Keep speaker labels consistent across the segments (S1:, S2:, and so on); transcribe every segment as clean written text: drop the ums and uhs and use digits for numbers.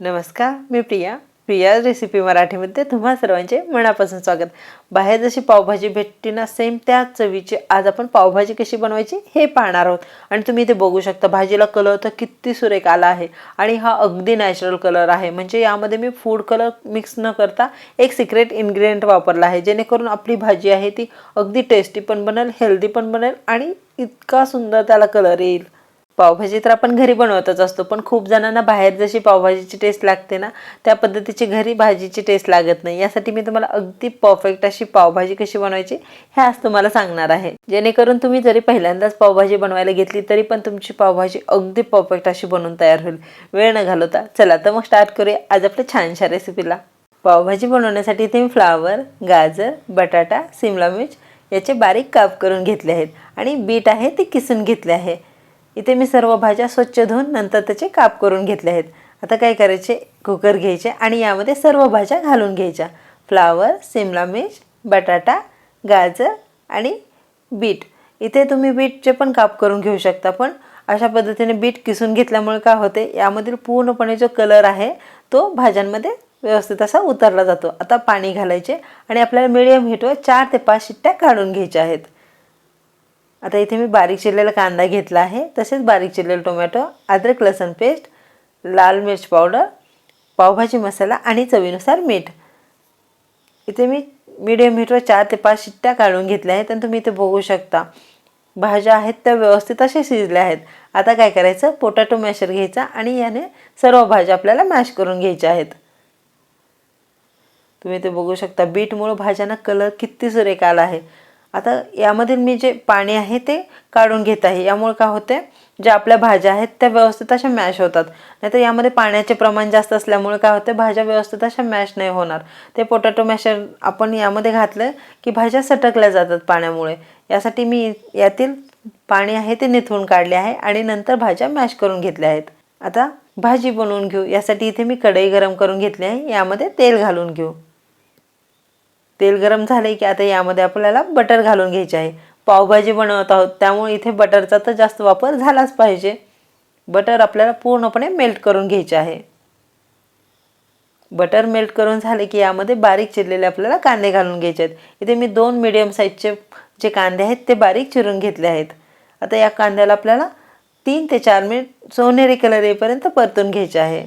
S1: नमस्कार, मी प्रिया रेसिपी मराठीमध्ये तुम्हा सर्वांचे मनापासून स्वागत। बाहेर जशी पावभाजी भेटते ना, सेम त्या चवीची आज आपण पावभाजी कशी बनवायची हे पाहणार आहोत। आणि तुम्ही इथे बघू शकता भाजीला कलर तर किती सुरेख आला आहे आणि हा अगदी नॅचरल कलर आहे। म्हणजे यामध्ये मी फूड कलर मिक्स न करता एक सिक्रेट इन्ग्रेडियंट वापरला आहे, जेणेकरून आपली भाजी आहे ती अगदी टेस्टी पण बनेल, हेल्दी पण बनेल आणि इतका सुंदर त्याला कलर येईल। पावभाजी तर आपण घरी बनवतच असतो, पण खूप जणांना बाहेर जशी पावभाजीची टेस्ट लागते ना, त्या पद्धतीची घरी भाजीची टेस्ट लागत नाही। यासाठी मी तुम्हाला अगदी परफेक्ट अशी पावभाजी कशी बनवायची हे आज तुम्हाला सांगणार आहे, जेणेकरून तुम्ही जरी पहिल्यांदाच पावभाजी बनवायला घेतली तरी पण तुमची पावभाजी अगदी परफेक्ट अशी बनवून तयार होईल, वेळ न घालवता। चला तर मग स्टार्ट करूया आज आपल्या छानशा रेसिपीला। पावभाजी बनवण्यासाठी इथे मी फ्लावर, गाजर, बटाटा, शिमला मिर्च याचे बारीक काप करून घेतले आहेत आणि बीट आहे ते किसून घेतले आहे। इथे मी सर्व भाज्या स्वच्छ धुवून नंतर त्याचे काप करून घेतले आहेत। आता काय करायचे, कुकर घ्यायचे आणि यामध्ये सर्व भाज्या घालून घ्यायच्या। फ्लावर, शिमला मिर्च, बटाटा, गाजर आणि बीट। इथे तुम्ही बीटचे पण काप करून घेऊ शकता, पण अशा पद्धतीने बीट किसून घेतल्यामुळे काय होते, यामधील पूर्णपणे जो कलर आहे तो भाज्यांमध्ये व्यवस्थित असा उतरला जातो। आता पाणी घालायचे आणि आपल्याला मीडियम हीटवर 4 ते 5 शिट्ट्या काढून घ्यायच्या आहेत। आता इथे मी बारीक चिरलेला कांदा घेतला आहे, तसेच बारीक चिरलेला टोमॅटो, अद्रक लसूण पेस्ट, लाल मिर्च पावडर, पावभाजी मसाला आणि चवीनुसार मीठ। इथे मी मीडियम हीटवर 4 ते 5 शिट्ट्या काढून घेतल्या आहेत आणि तुम्ही इथे बघू शकता भाज्या आहेत त्या व्यवस्थित अशा शिजल्या आहेत। आता काय करायचं, पोटॅटो मॅशर घ्यायचा आणि याने सर्व भाज्या आपल्याला मॅश करून घ्यायच्या आहेत। तुम्ही इथे बघू शकता बीटमुळे भाज्यांना कलर किती सुरेख आला आहे। आता यामधील मी जे पाणी आहे ते काढून घेत आहे, यामुळे काय होते, ज्या आपल्या भाज्या आहेत त्या व्यवस्थित अशा मॅश होतात। नाहीतर यामध्ये पाण्याचे प्रमाण जास्त असल्यामुळे काय होते, भाज्या व्यवस्थित अशा मॅश नाही होणार। ते पोटॅटो मॅशर आपण यामध्ये घातलं की भाज्या सटकल्या जातात पाण्यामुळे। यासाठी मी यातील पाणी आहे ते निथळून काढले आहे आणि नंतर भाज्या मॅश करून घेतल्या आहेत। आता भाजी बनवून घेऊ, यासाठी इथे मी कढई गरम करून घेतली आहे, यामध्ये तेल घालून घेऊ। तेल गरम झाले की आता यामध्ये आपल्याला बटर घालून घ्यायचे आहे। पावभाजी बनवत आहोत त्यामुळे इथे बटरचा तर जास्त वापर झालाच पाहिजे। बटर आपल्याला पूर्णपणे मेल्ट करून घ्यायचे आहे। बटर मेल्ट करून झाले की यामध्ये बारीक चिरलेले आपल्याला कांदे घालून घ्यायचे आहेत। इथे मी 2 मीडियम साईजचे जे कांदे आहेत ते बारीक चिरून घेतले आहेत। आता या कांद्याला आपल्याला 3 ते 4 मिनिट सोनेरी कलर येईपर्यंत परतून घ्यायचे आहे।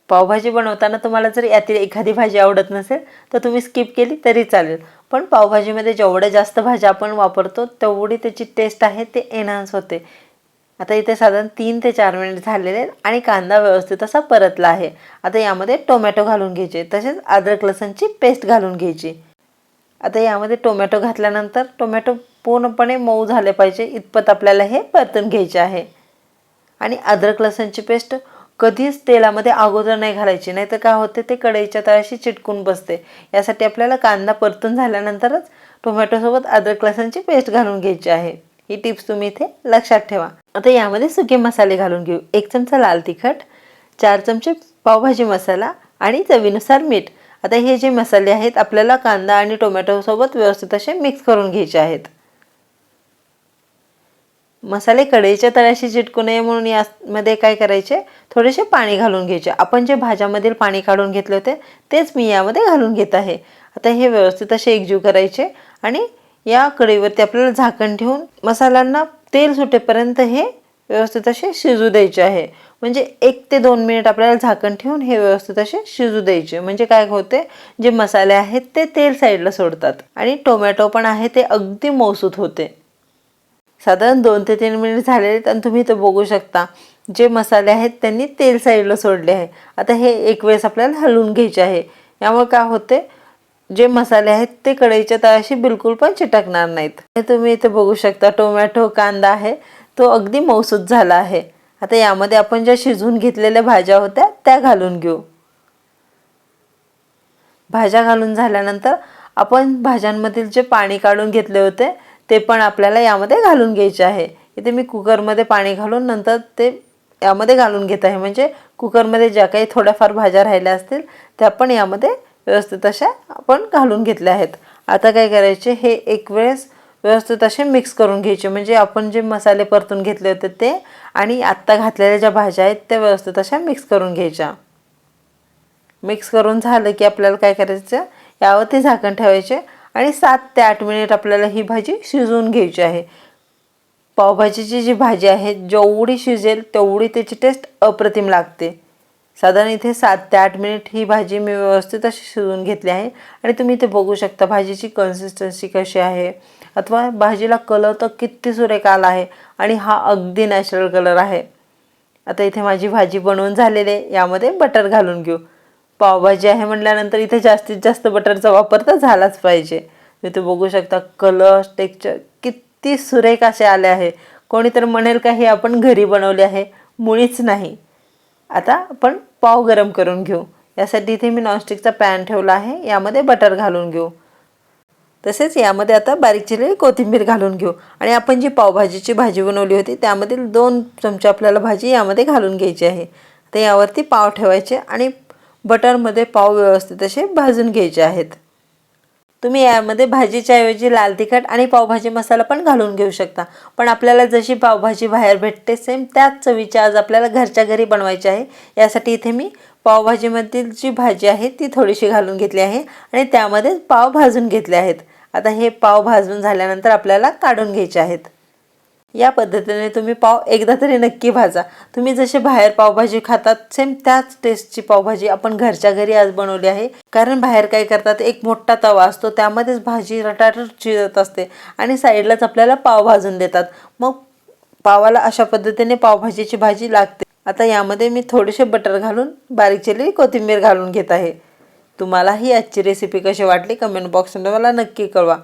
S1: पावभाजी बनवताना तुम्हाला जर यातील एखादी भाजी आवडत नसेल तर तुम्ही स्किप केली तरी चालेल, पण पावभाजीमध्ये जेवढ्या जास्त भाज्या आपण वापरतो तेवढी त्याची टेस्ट आहे ते एनहान्स होते। आता इथे साधारण 3 ते 4 मिनिट झालेले आहेत आणि कांदा व्यवस्थित असा परतला आहे। आता यामध्ये टोमॅटो घालून घ्यायचे, तसेच अद्रक लसूणची पेस्ट घालून घ्यायची। आता यामध्ये टोमॅटो घातल्यानंतर टोमॅटो पूर्णपणे मऊ झाले पाहिजे इतपत आपल्याला हे परतून घ्यायचे आहे। आणि अद्रक लसूणची पेस्ट कधीच तेलामध्ये अगोदर नाही घालायची, नाहीतर काय होते ते कढईच्या तळाशी चिटकून बसते। यासाठी आपल्याला कांदा परतून झाल्यानंतरच टोमॅटोसोबत अद्रक लसूणची पेस्ट घालून घ्यायची आहे। ही टिप्स तुम्ही इथे लक्षात ठेवा। आता यामध्ये सुके मसाले घालून घेऊ। 1 चमचा लाल तिखट, 4 चमचे पावभाजी मसाला आणि चवीनुसार मीठ। आता हे जे मसाले आहेत आपल्याला कांदा आणि टोमॅटोसोबत व्यवस्थित असे मिक्स करून घ्यायचे आहेत। मसाले कढईच्या तळाशी चिटकू नये म्हणून यामध्ये काय करायचे, थोडेसे पाणी घालून घ्यायचे। आपण जे भाज्यामधील पाणी काढून घेतले होते तेच मी यामध्ये घालून घेत आहे। आता हे व्यवस्थित असे एकजीव करायचे आणि या कढईवरती आपल्याला झाकण ठेवून मसाल्यांना तेल सुटेपर्यंत हे व्यवस्थित असे शिजू द्यायचे आहे। म्हणजे 1 ते 2 मिनिट आपल्याला झाकण ठेवून हे व्यवस्थित असे शिजू द्यायचे। म्हणजे काय होते, जे मसाले आहेत ते तेल साईडला सोडतात आणि टोमॅटो पण आहे ते अगदी मऊसूत होते। साधारण 2 ते 3 मिनिट झालेले आहेत आणि तुम्ही इथे बघू शकता जे मसाले आहेत त्यांनी तेल साईडला सोडले आहे। आता हे एक वेळेस आपल्याला हलवून घ्यायचे आहे, यामुळे काय होते, जे मसाले आहेत ते कढईच्या तळाशी बिलकुल पण चिटकणार नाहीत। तुम्ही इथे बघू शकता टोमॅटो कांदा आहे तो अगदी मऊसूत झाला आहे। आता यामध्ये आपण ज्या शिजवून घेतलेल्या भाज्या होत्या त्या घालून घेऊ। भाज्या घालून झाल्यानंतर आपण भाज्यांमधील जे पाणी काढून घेतले होते ते पण आपल्याला यामध्ये घालून घ्यायचे आहे। इथे मी कुकरमध्ये पाणी घालून नंतर ते यामध्ये घालून घेत आहे, म्हणजे कुकरमध्ये ज्या काही थोड्याफार भाज्या राहिल्या असतील त्या पण यामध्ये व्यवस्थित अशा आपण घालून घेतल्या आहेत। आता काय करायचे, हे एक वेळेस व्यवस्थित असे मिक्स करून घ्यायचे। म्हणजे आपण जे मसाले परतून घेतले होते ते आणि आत्ता घातलेल्या ज्या भाज्या आहेत त्या व्यवस्थित अशा मिक्स करून घ्यायच्या। मिक्स करून झालं की आपल्याला काय करायचं, यावरती झाकण ठेवायचे आणि 7 ते 8 मिनिट आपल्याला ही भाजी शिजवून घ्यायची आहे. पावभाजीची जी भाजी आहे जेवढी शिजेल तेवढी त्याची टेस्ट अप्रतिम लागते. साधारण इथे 7 ते 8 मिनिट ही भाजी मी व्यवस्थित अशी शिजवून घेतली आहे. आणि तुम्ही इथे बघू शकता भाजीची कन्सिस्टन्सी कशी आहे, अथवा भाजीला कलर तर किती सुरेख आला आहे आणि हा अगदी नॅचरल कलर आहे. आता इथे माझी भाजी बनवून झालेली आहे. यामध्ये बटर घालून घेऊ. पावभाजी आहे म्हटल्यानंतर इथे जास्तीत जास्त बटरचा वापर तर झालाच पाहिजे. इथे बघू शकता कलर, टेक्स्चर किती सुरेख असे आले आहे. कोणीतरी म्हणेल का हे आपण घरी बनवले आहे, मुळीच नाही. आता आपण पाव गरम करून घेऊ. यासाठी इथे मी नॉनस्टिकचा पॅन ठेवला आहे. यामध्ये बटर घालून घेऊ. तसेच यामध्ये आता बारीक चिरलेली कोथिंबीर घालून घेऊ आणि आपण जी पावभाजीची भाजी बनवली होती त्यामधील 2 चमचे आपल्याला भाजी यामध्ये घालून घ्यायची आहे. तर यावरती पाव ठेवायचे आणि बटरमध्ये पाव व्यवस्थित असे भाजून घ्यायचे आहेत. तुम्ही यामध्ये भाजीच्या ऐवजी लाल तिखट आणि पावभाजी मसाला पण घालून घेऊ शकता. पण आपल्याला जशी पावभाजी बाहेर भेटते सेम त्याच चवीची आज आपल्याला घरच्या घरी बनवायची आहे. यासाठी इथे मी पावभाजीमधील जी भाजी आहे ती थोडीशी घालून घेतली आहे आणि त्यामध्ये पाव भाजून घेतले आहेत. आता हे पाव भाजून झाल्यानंतर आपल्याला काढून घ्यायचे आहेत. या पद्धतीने तुम्ही पाव एकदा तरी नक्की भाजा. तुम्ही जसे बाहेर पावभाजी खातात सेम त्याच टेस्टची पावभाजी आपण घरच्या घरी आज बनवली आहे. कारण बाहेर काय करतात, एक मोठा तवा असतो त्यामध्येच भाजी रटारट चिरत असते आणि साईडलाच आपल्याला पाव भाजून देतात. मग पावाला अशा पद्धतीने पावभाजीची भाजी लागते. आता यामध्ये मी थोडेसे बटर घालून बारीक चिरलेली कोथिंबीर घालून घेत आहे. तुम्हाला ही आजची रेसिपी कशी वाटली कमेंट बॉक्समध्ये मला नक्की कळवा.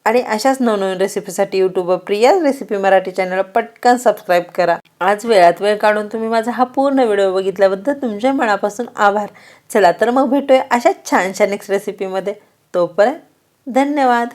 S1: आणि अशाच नवनवीन रेसिपीसाठी यूट्यूबवर प्रियाज रेसिपी मराठी चॅनल पटकन सबस्क्राईब करा. आज वेळात वेळ काढून तुम्ही माझा हा पूर्ण व्हिडिओ बघितल्याबद्दल तुमच्या मनापासून आभार. चला तर मग भेटूया अशा छानशा नेक्स्ट रेसिपीमध्ये. तोपर्यंत धन्यवाद.